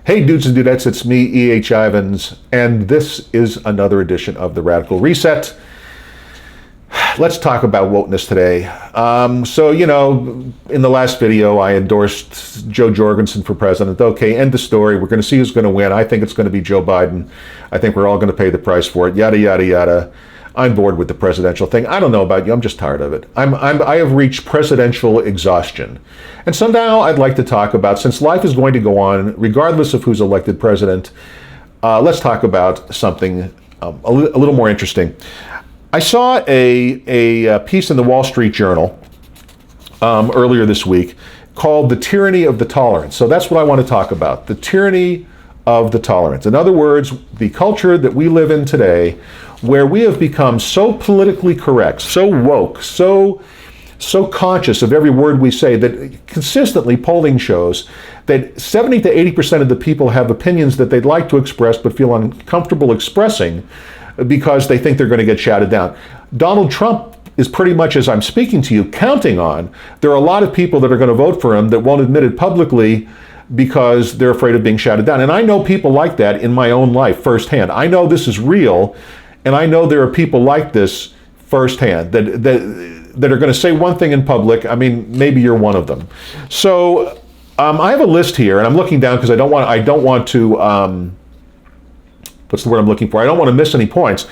Hey dudes and dudettes, it's me, E.H. Ivins, and this is another edition of the Radical Reset. Let's talk about wokeness today. In the last video, I endorsed Joe Jorgensen for president. Okay, end the story. We're going to see who's going to win. I think it's going to be Joe Biden. I think we're all going to pay the price for it, yada, yada, yada. I'm bored with the presidential thing. I don't know about you. I'm just tired of it. I have reached presidential exhaustion. And so now I'd like to talk about, since life is going to go on, regardless of who's elected president, let's talk about something a little more interesting. I saw a piece in the Wall Street Journal earlier this week called "The Tyranny of the Tolerance." So that's what I want to talk about, the tyranny of the tolerance. In other words, the culture that we live in today, where we have become so politically correct, so woke, so conscious of every word we say, that consistently polling shows that 70 to 80% of the people have opinions that they'd like to express but feel uncomfortable expressing because they think they're going to get shouted down. Donald Trump is pretty much, as I'm speaking to you, counting on. There are a lot of people that are going to vote for him that won't admit it publicly because they're afraid of being shouted down. And I know people like that in my own life firsthand. I know this is real, and I know there are people like this firsthand that are going to say one thing in public. I mean, maybe you're one of them. So I have a list here, and I'm looking down because I don't want to, what's the word I'm looking for? I don't want to miss any points.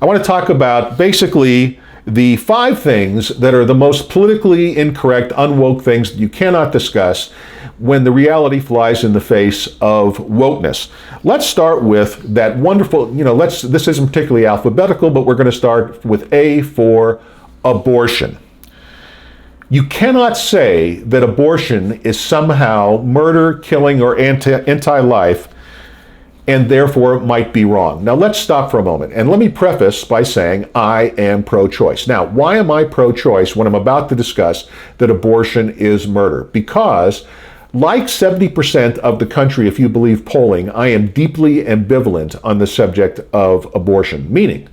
I want to talk about basically the 5 things that are the most politically incorrect, unwoke things that you cannot discuss when the reality flies in the face of wokeness. Let's start with that wonderful, this isn't particularly alphabetical, but we're going to start with A for abortion. You cannot say that abortion is somehow murder, killing, or anti-life, and therefore might be wrong. Now let's stop for a moment, and let me preface by saying I am pro-choice. Now, why am I pro-choice when I'm about to discuss that abortion is murder? Because like 70% of the country, if you believe polling, I am deeply ambivalent on the subject of abortion, meaning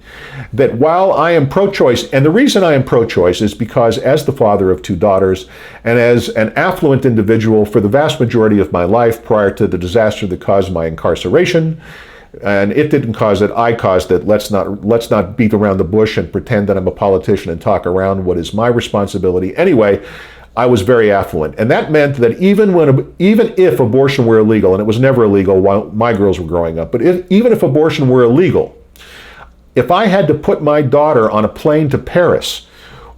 that while I am pro-choice, and the reason I am pro-choice is because as the father of 2 daughters and as an affluent individual for the vast majority of my life prior to the disaster that caused my incarceration, and it didn't cause it, I caused it. Let's not beat around the bush and pretend that I'm a politician and talk around what is my responsibility. Anyway, I was very affluent, and that meant that even if abortion were illegal, and it was never illegal while my girls were growing up, but even if abortion were illegal, if I had to put my daughter on a plane to Paris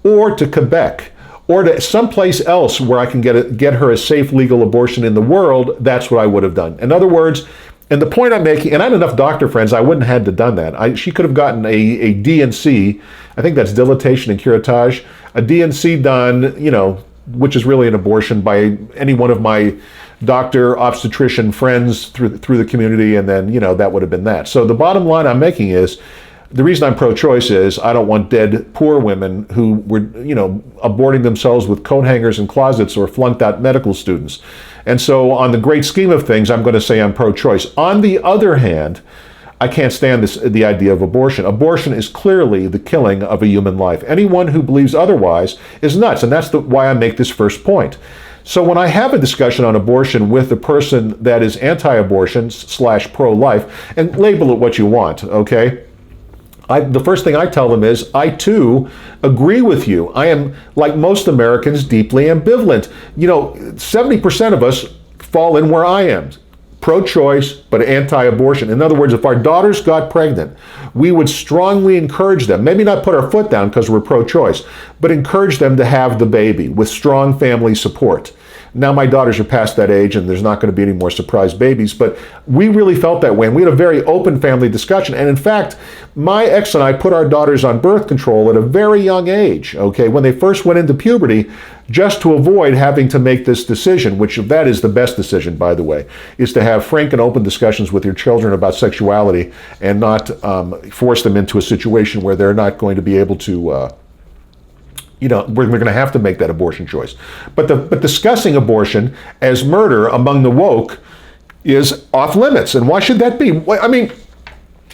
or to Quebec or to someplace else where I can get her a safe legal abortion in the world, that's what I would have done. In other words, and the point I'm making, and I had enough doctor friends, I wouldn't have had to done that. She could have gotten a D&C, I think that's dilatation and curettage, a D&C done, which is really an abortion, by any one of my doctor, obstetrician friends through the community, and then, that would have been that. So the bottom line I'm making is, the reason I'm pro-choice is I don't want dead poor women who were, aborting themselves with coat hangers in closets or flunked out medical students. And so on the great scheme of things, I'm going to say I'm pro-choice. On the other hand, I can't stand the idea of abortion. Abortion is clearly the killing of a human life. Anyone who believes otherwise is nuts, and that's why I make this first point. So when I have a discussion on abortion with a person that is anti-abortion / pro-life, and label it what you want, okay? The first thing I tell them is, I too agree with you. I am, like most Americans, deeply ambivalent. 70% of us fall in where I am. Pro-choice, but anti-abortion. In other words, if our daughters got pregnant, we would strongly encourage them, maybe not put our foot down because we're pro-choice, but encourage them to have the baby with strong family support. Now my daughters are past that age and there's not going to be any more surprise babies, but we really felt that way, and we had a very open family discussion. And in fact, my ex and I put our daughters on birth control at a very young age, okay, when they first went into puberty, just to avoid having to make this decision, which that is the best decision, by the way, is to have frank and open discussions with your children about sexuality and not force them into a situation where they're not going to be able to we're going to have to make that abortion choice. But discussing abortion as murder among the woke is off limits. And why should that be? I mean,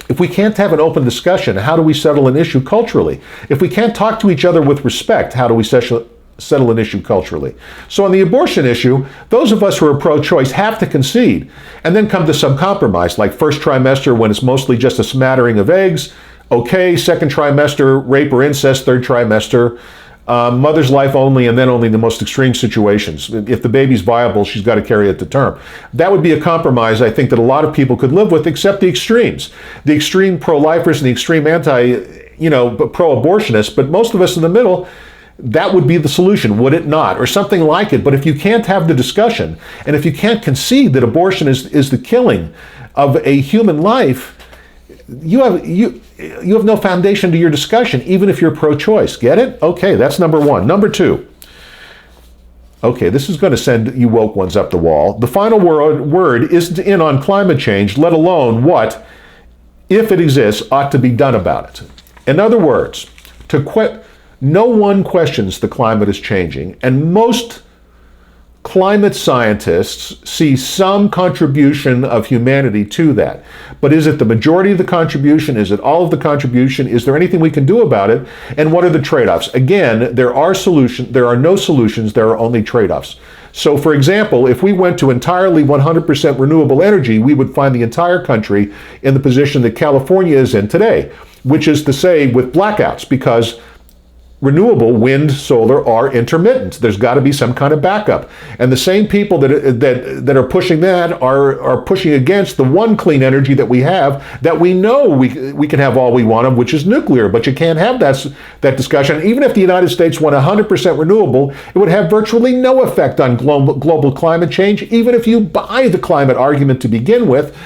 if we can't have an open discussion, how do we settle an issue culturally? If we can't talk to each other with respect, how do we settle settle an issue culturally. So on the abortion issue, those of us who are pro-choice have to concede and then come to some compromise, like first trimester when it's mostly just a smattering of eggs, okay, second trimester, rape or incest, third trimester, mother's life only, and then only the most extreme situations. If the baby's viable, she's got to carry it to term. That would be a compromise, I think, that a lot of people could live with, except the extremes. The extreme pro-lifers and the extreme pro-abortionists, but most of us in the middle, that would be the solution, would it not? Or something like it. But if you can't have the discussion, and if you can't concede that abortion is the killing of a human life, you have no foundation to your discussion, even if you're pro-choice. Get it? Okay, that's number one. Number two. Okay, this is going to send you woke ones up the wall. The final word isn't in on climate change, let alone what, if it exists, ought to be done about it. In other words, no one questions the climate is changing, and most climate scientists see some contribution of humanity to that. But is it the majority of the contribution? Is it all of the contribution? Is there anything we can do about it? And what are the trade-offs? Again, there are no solutions, there are only trade-offs. So for example, if we went to entirely 100% renewable energy, we would find the entire country in the position that California is in today, which is to say with blackouts, because renewable wind, solar are intermittent. There's got to be some kind of backup. And the same people that are pushing that are pushing against the one clean energy that we have, that we know we can have all we want of, which is nuclear. But you can't have that discussion. Even if the United States went 100% renewable, it would have virtually no effect on global climate change, even if you buy the climate argument to begin with.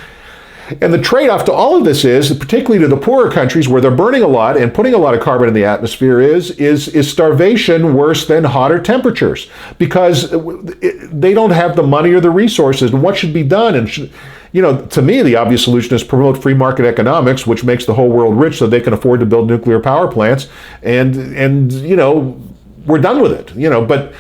And the trade-off to all of this is, particularly to the poorer countries where they're burning a lot and putting a lot of carbon in the atmosphere, is starvation worse than hotter temperatures? Because they don't have the money or the resources. And what should be done? And to me, the obvious solution is promote free market economics, which makes the whole world rich so they can afford to build nuclear power plants. And we're done with it. But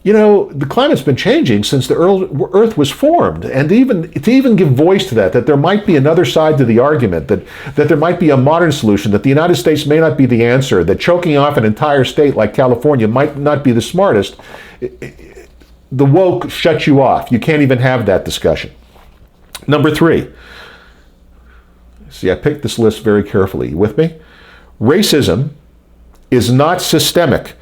the climate's been changing since the Earth was formed, and to even give voice to that there might be another side to the argument, that there might be a modern solution, that the United States may not be the answer, that choking off an entire state like California might not be the smartest, the woke shuts you off. You can't even have that discussion. Number three. See, I picked this list very carefully. You with me? Racism is not systemic,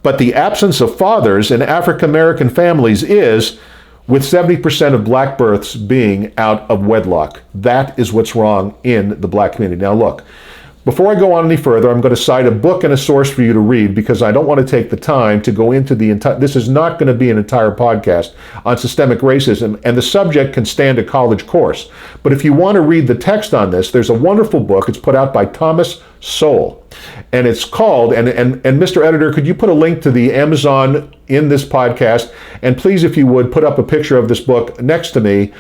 but the absence of fathers in African American families is, with 70% of black births being out of wedlock. That is what's wrong in the black community. Now look, before I go on any further, I'm going to cite a book and a source for you to read, because I don't want to take the time to go into the entire, this is not going to be an entire podcast on systemic racism, and the subject can stand a college course. But if you want to read the text on this, there's a wonderful book. It's put out by Thomas Sowell, and it's called, and Mr. Editor, could you put a link to the Amazon in this podcast? And please, if you would, put up a picture of this book next to me,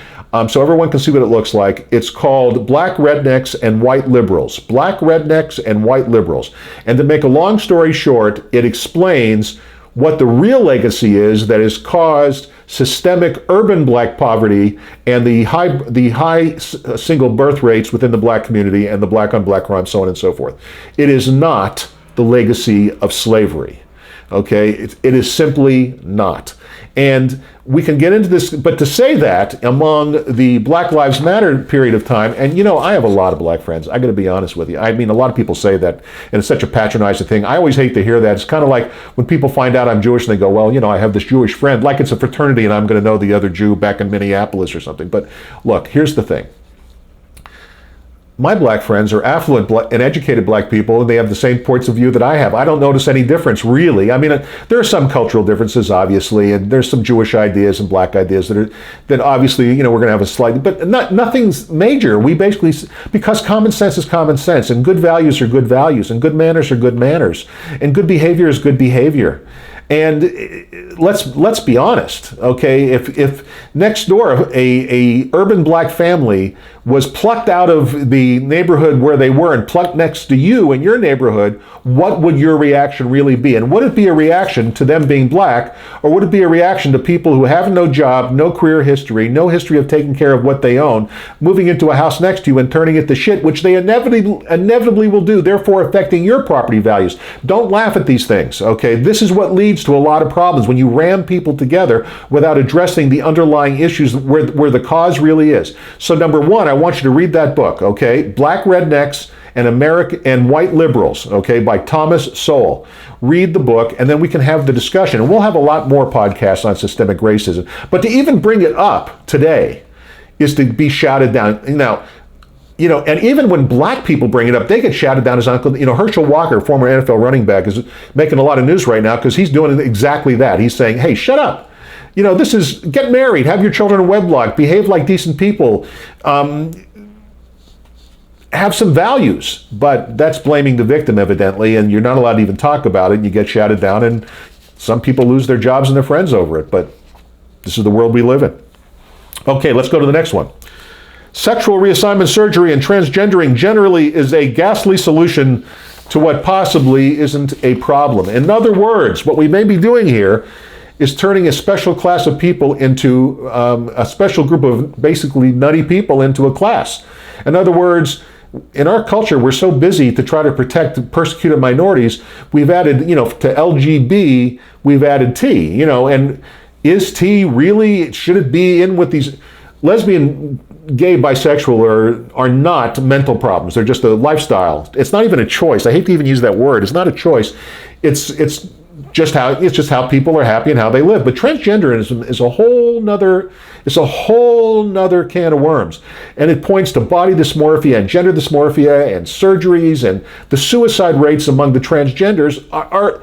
so everyone can see what it looks like. It's called Black Rednecks and White Liberals. Black Rednecks and White Liberals. And to make a long story short, it explains what the real legacy is that has caused systemic urban black poverty and the high single birth rates within the black community and the black on black crime, so on and so forth. It is not the legacy of slavery. Okay, it is simply not. And we can get into this, but to say that among the Black Lives Matter period of time, and I have a lot of black friends, I got to be honest with you. I mean, a lot of people say that, and it's such a patronizing thing. I always hate to hear that. It's kind of like when people find out I'm Jewish and they go, well, I have this Jewish friend, like it's a fraternity and I'm going to know the other Jew back in Minneapolis or something. But look, here's the thing. My black friends are affluent and educated black people, and they have the same points of view that I have. I don't notice any difference, really. I mean, there are some cultural differences, obviously, and there's some Jewish ideas and black ideas that obviously, we're going to have a slight, but nothing's major. We basically, because common sense is common sense, and good values are good values, and good manners are good manners, and good behavior is good behavior. And let's be honest, okay? If next door a urban black family was plucked out of the neighborhood where they were and plucked next to you in your neighborhood, what would your reaction really be? And would it be a reaction to them being black, or would it be a reaction to people who have no job, no career history, no history of taking care of what they own, moving into a house next to you and turning it to shit, which they inevitably will do, therefore affecting your property values? Don't laugh at these things, okay? This is what leads to a lot of problems when you ram people together without addressing the underlying issues where the cause really is. So number one, I want you to read that book, okay? Black Rednecks and White Liberals, okay, by Thomas Sowell. Read the book, and then we can have the discussion. And we'll have a lot more podcasts on systemic racism. But to even bring it up today is to be shouted down. Now, and even when black people bring it up, they get shouted down as uncle. Herschel Walker, former NFL running back, is making a lot of news right now because he's doing exactly that. He's saying, hey, shut up. This is, get married, have your children in wedlock, behave like decent people, have some values. But that's blaming the victim, evidently, and you're not allowed to even talk about it. You get shouted down, and some people lose their jobs and their friends over it. But this is the world we live in. Okay, let's go to the next one. Sexual reassignment surgery and transgendering generally is a ghastly solution to what possibly isn't a problem. In other words, what we may be doing here is turning a special class of people into a special group of basically nutty people into a class. In other words, in our culture, we're so busy to try to protect persecuted minorities, we've added, to LGB, we've added T, and is T really, should it be in with these? Lesbian, gay, bisexual are not mental problems. They're just a lifestyle. It's not even a choice. I hate to even use that word. It's not a choice. It's just how people are happy and how they live. But transgenderism is a whole nother can of worms. And it points to body dysmorphia and gender dysmorphia and surgeries, and the suicide rates among the transgenders are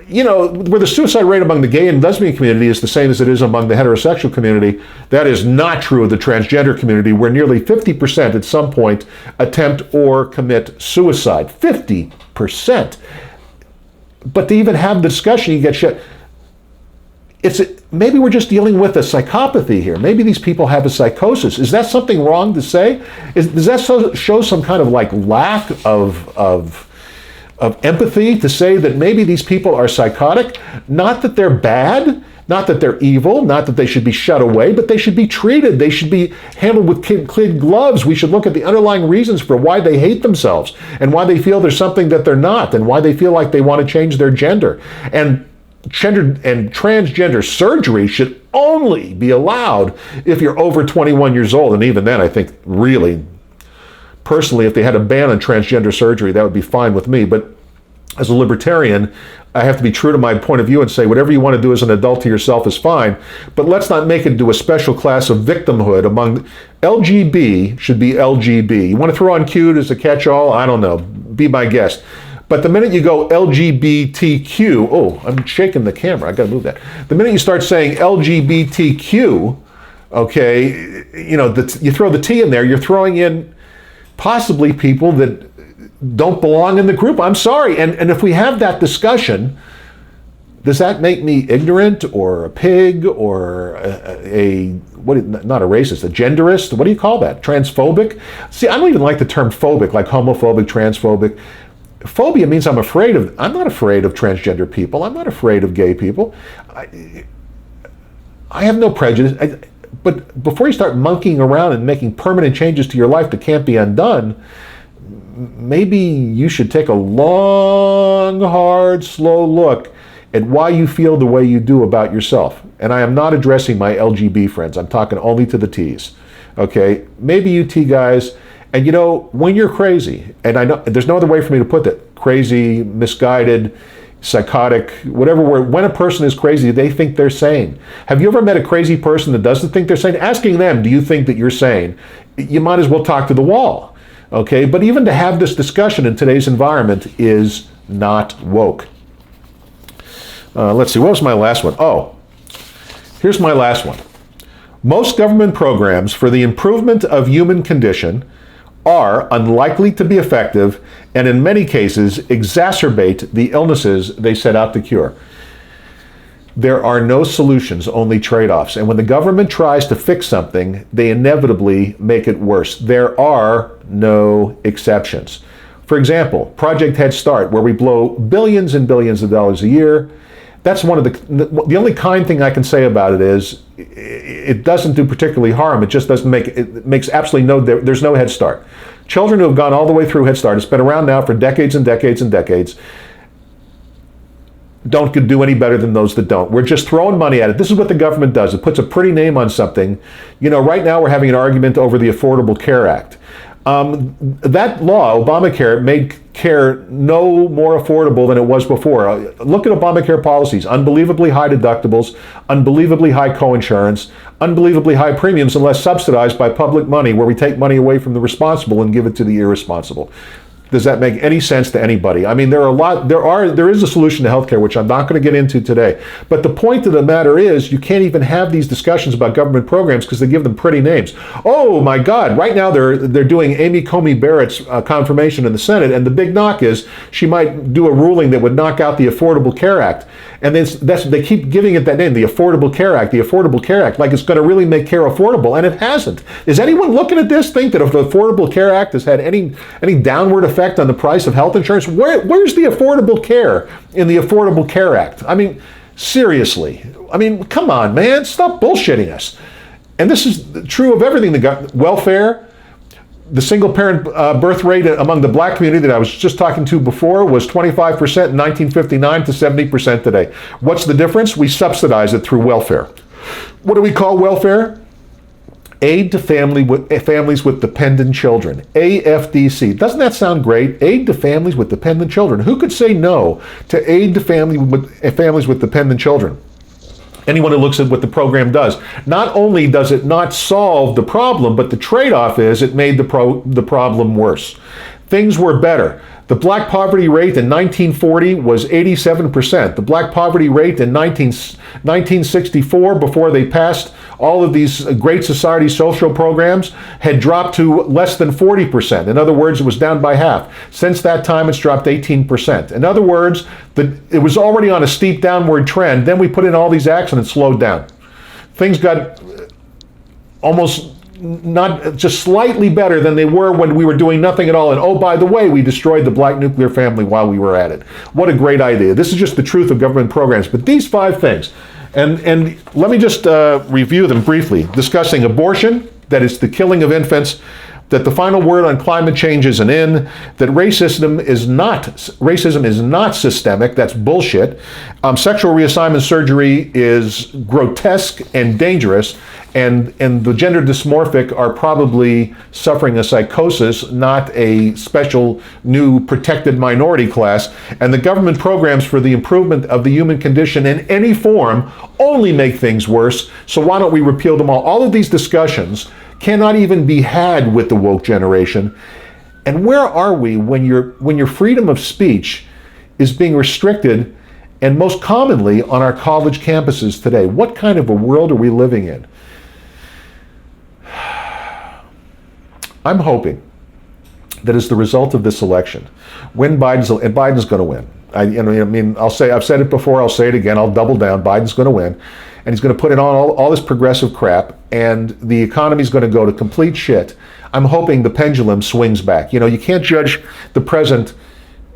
where the suicide rate among the gay and lesbian community is the same as it is among the heterosexual community. That is not true of the transgender community, where nearly 50% at some point attempt or commit suicide. 50%. But to even have the discussion, you get shit. Maybe we're just dealing with a psychopathy here. Maybe these people have a psychosis. Is that something wrong to say? Does that show some kind of lack of empathy to say that maybe these people are psychotic? Not that they're bad, not that they're evil, not that they should be shut away, but they should be treated. They should be handled with kid gloves. We should look at the underlying reasons for why they hate themselves and why they feel there's something that they're not and why they feel like they want to change their gender. And gender and transgender surgery should only be allowed if you're over 21 years old. And even then, I think really, personally, if they had a ban on transgender surgery, that would be fine with me. But as a libertarian, I have to be true to my point of view and say whatever you want to do as an adult to yourself is fine. But let's not make it into a special class of victimhood among LGB. Should be LGB. You want to throw on Q as a catch-all? I don't know. Be my guest. But the minute you go LGBTQ, oh, I'm shaking the camera. I got to move that. The minute you start saying LGBTQ, okay, you throw the T in there, you're throwing in possibly people that don't belong in the group. I'm sorry. And if we have that discussion, does that make me ignorant or a pig or not a racist, a genderist? What do you call that? Transphobic? See, I don't even like the term phobic, like homophobic, transphobic. Phobia means I'm not afraid of transgender people. I'm not afraid of gay people. I have no prejudice. But before you start monkeying around and making permanent changes to your life that can't be undone, maybe you should take a long, hard, slow look at why you feel the way you do about yourself. And I am not addressing my LGB friends. I'm talking only to the Ts. Okay? Maybe you T guys, and when you're crazy, and I know there's no other way for me to put that, crazy, misguided, psychotic, whatever word, when a person is crazy, they think they're sane. Have you ever met a crazy person that doesn't think they're sane? Asking them, do you think that you're sane? You might as well talk to the wall. Okay, but even to have this discussion in today's environment is not woke. Let's see, what was my last one? Oh, here's my last one. Most government programs for the improvement of human condition are unlikely to be effective and in many cases exacerbate the illnesses they set out to cure. There are no solutions, only trade-offs. And when the government tries to fix something, they inevitably make it worse. There are no exceptions. For example, Project Head Start, where we blow billions and billions of dollars a year. That's one of the only kind thing I can say about it is it doesn't do particularly harm. It just doesn't make, it makes absolutely there's no Head Start. Children who have gone all the way through Head Start, it's been around now for decades and decades and decades, don't do any better than those that don't. We're just throwing money at it. This is what the government does. It puts a pretty name on something. You know, right now we're having an argument over the Affordable Care Act. That law, Obamacare, made care no more affordable than it was before. Look at Obamacare policies. Unbelievably high deductibles, unbelievably high coinsurance, unbelievably high premiums unless subsidized by public money, where we take money away from the responsible and give it to the irresponsible. Does that make any sense to anybody? I mean, there is a solution to healthcare, which I'm not going to get into today. But the point of the matter is, you can't even have these discussions about government programs because they give them pretty names. Oh my God! Right now they're doing Amy Coney Barrett's confirmation in the Senate, and the big knock is she might do a ruling that would knock out the Affordable Care Act. And they keep giving it that name, the Affordable Care Act, the Affordable Care Act, like it's going to really make care affordable, and it hasn't. Is anyone looking at this think that if the Affordable Care Act has had any downward effect on the price of health insurance? Where's the affordable care in the Affordable Care Act? I mean, seriously. I mean, come on, man, stop bullshitting us. And this is true of everything. Welfare. The single-parent birth rate among the black community that I was just talking to before was 25% in 1959 to 70% today. What's the difference? We subsidize it through welfare. What do we call welfare? Aid to families with dependent children. AFDC. Doesn't that sound great? Aid to families with dependent children. Who could say no to aid to families with dependent children? Anyone who looks at what the program does. Not only does it not solve the problem, but the trade-off is it made the problem worse. Things were better. The black poverty rate in 1940 was 87%. The black poverty rate in 1964, before they passed all of these Great Society social programs, had dropped to less than 40%. In other words, it was down by half. Since that time, it's dropped 18%. In other words, it was already on a steep downward trend. Then we put in all these acts and it slowed down. Things got almost not just slightly better than they were when we were doing nothing at all. And oh, by the way, we destroyed the black nuclear family while we were at it. What a great idea. This is just the truth of government programs. But these 5 things, and let me just review them briefly. Discussing abortion, that is the killing of infants, that the final word on climate change is an in, that racism is not systemic, that's bullshit. Sexual reassignment surgery is grotesque and dangerous, and the gender dysmorphic are probably suffering a psychosis, not a special new protected minority class. And the government programs for the improvement of the human condition in any form only make things worse, so why don't we repeal them all? All of these discussions cannot even be had with the woke generation. And where are we when your freedom of speech is being restricted, and most commonly on our college campuses today? What kind of a world are we living in? I'm hoping that as the result of this election, when Biden's going to win. I've said it before, I'll say it again, I'll double down. Biden's going to win, and he's going to put in all this progressive crap, and the economy's going to go to complete shit. I'm hoping the pendulum swings back. You know, you can't judge the present.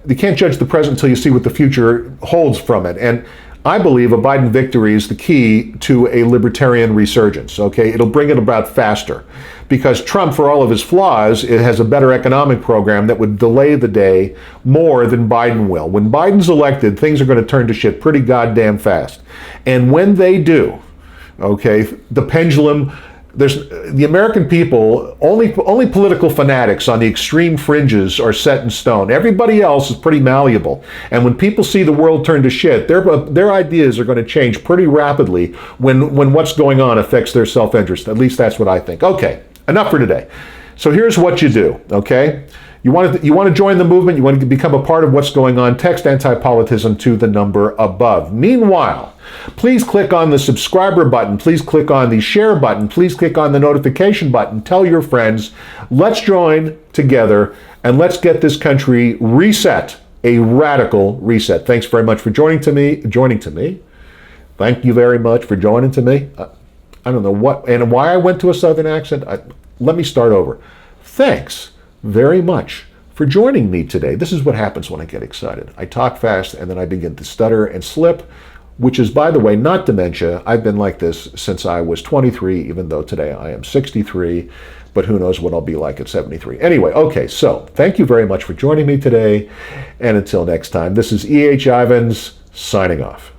You can't judge the present until you see what the future holds from it. And I believe a Biden victory is the key to a libertarian resurgence. Okay, it'll bring it about faster, because Trump, for all of his flaws, it has a better economic program that would delay the day more than Biden will. When Biden's elected, things are going to turn to shit pretty goddamn fast. And when they do, okay, the pendulum. The American people, only political fanatics on the extreme fringes are set in stone. Everybody else is pretty malleable. And when people see the world turn to shit, their ideas are going to change pretty rapidly when what's going on affects their self-interest. At least that's what I think. Okay, enough for today. So here's what you do, okay? You want to join the movement, you want to become a part of what's going on, text Antipolitism to the number above. Meanwhile, please click on the subscriber button, please click on the share button, please click on the notification button, tell your friends, let's join together and let's get this country reset, a radical reset. Thanks very much for joining me. Thank you very much for joining to me. I don't know what and why I went to a Southern accent. Let me start over. Thanks very much for joining me today. This is what happens when I get excited. I talk fast and then I begin to stutter and slip, which is, by the way, not dementia. I've been like this since I was 23, even though today I am 63, but who knows what I'll be like at 73. Anyway, okay, so thank you very much for joining me today, and until next time, this is E.H. Ivins signing off.